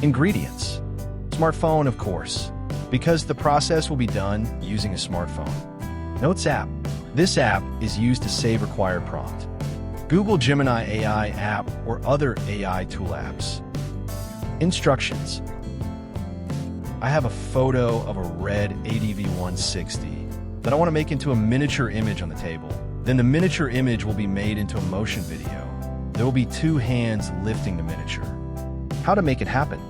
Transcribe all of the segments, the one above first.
Ingredients. Smartphone, of course, because the process will be done using a smartphone. Notes app. This app is used to save required prompt. Google Gemini AI app or other AI tool apps. Instructions. I have a photo of a red ADV160 that I want to make into a miniature image on the table. Then the miniature image will be made into a motion video. There will be two hands lifting the miniature. How to make it happen?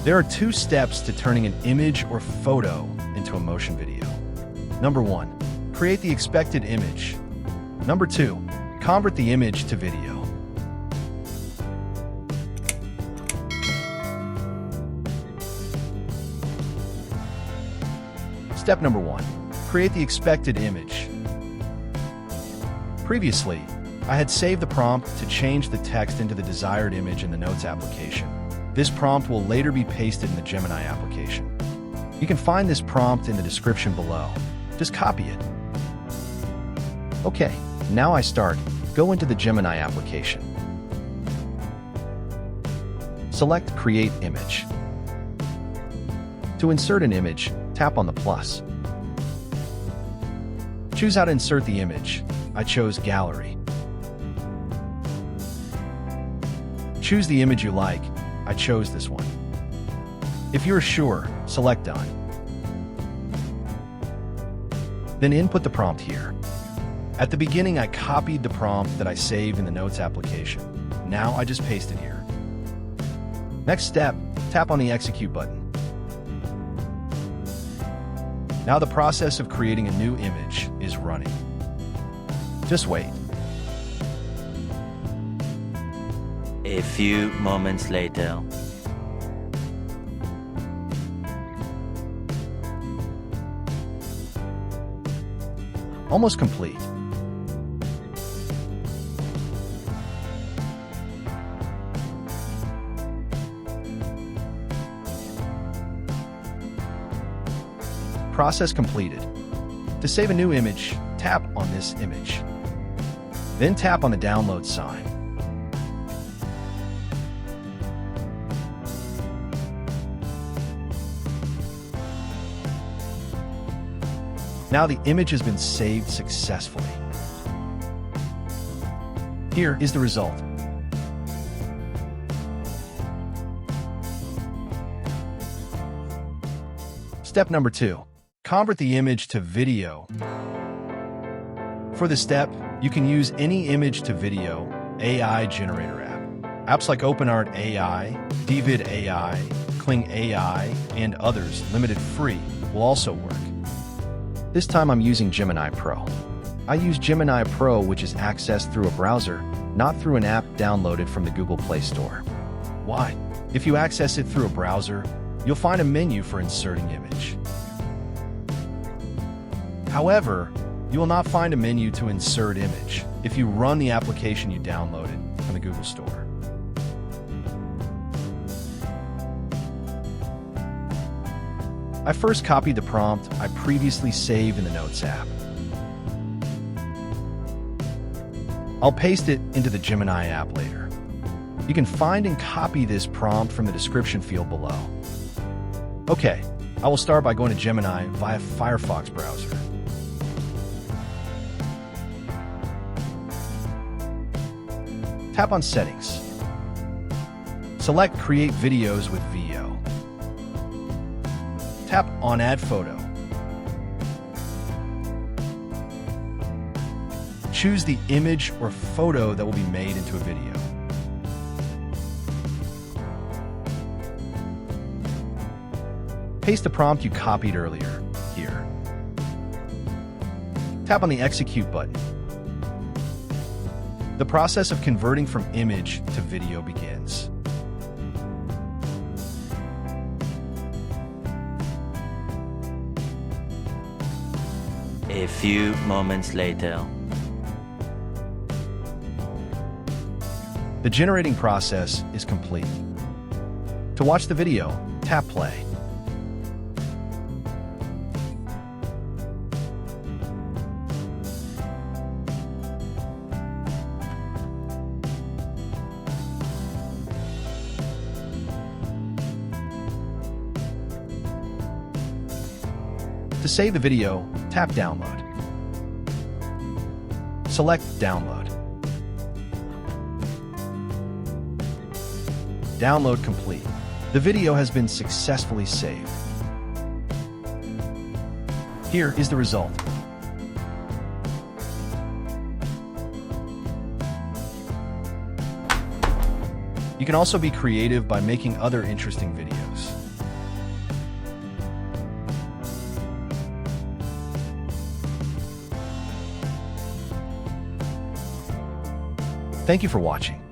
There are two steps to turning an image or photo into a motion video. Number 1, create the expected image. Number 2, convert the image to video. Step number 1, create the expected image. Previously, I had saved the prompt to change the text into the desired image in the Notes application. This prompt will later be pasted in the Gemini application. You can find this prompt in the description below. Just copy it. Okay, now I start. Go into the Gemini application. Select Create Image. To insert an image, tap on the plus. Choose how to insert the image. I chose Gallery. Choose the image you like. I chose this one. If you're sure, select Done. Then input the prompt here. At the beginning, I copied the prompt that I saved in the Notes application. Now I just paste it here. Next step, tap on the Execute button. Now the process of creating a new image is running. Just wait. A few moments later. Almost complete. Process completed. To save a new image, tap on this image. Then tap on the download sign. Now the image has been saved successfully. Here is the result. Step number 2, convert the image to video. For this step, you can use any image to video AI generator app. Apps like OpenArt AI, Dvid AI, Kling AI, and others, limited free, will also work. This time I'm using Gemini Pro. I use Gemini Pro, which is accessed through a browser, not through an app downloaded from the Google Play Store. Why? If you access it through a browser, you'll find a menu for inserting image. However, you will not find a menu to insert image if you run the application you downloaded from the Google Store. I first copied the prompt I previously saved in the Notes app. I'll paste it into the Gemini app later. You can find and copy this prompt from the description field below. Okay, I will start by going to Gemini via Firefox browser. Tap on Settings. Select Create Videos with VO. Tap on Add Photo. Choose the image or photo that will be made into a video. Paste the prompt you copied earlier here. Tap on the Execute button. The process of converting from image to video begins. A few moments later. The generating process is complete. To watch the video, tap play. To save the video, tap Download. Select Download. Download complete. The video has been successfully saved. Here is the result. You can also be creative by making other interesting videos. Thank you for watching.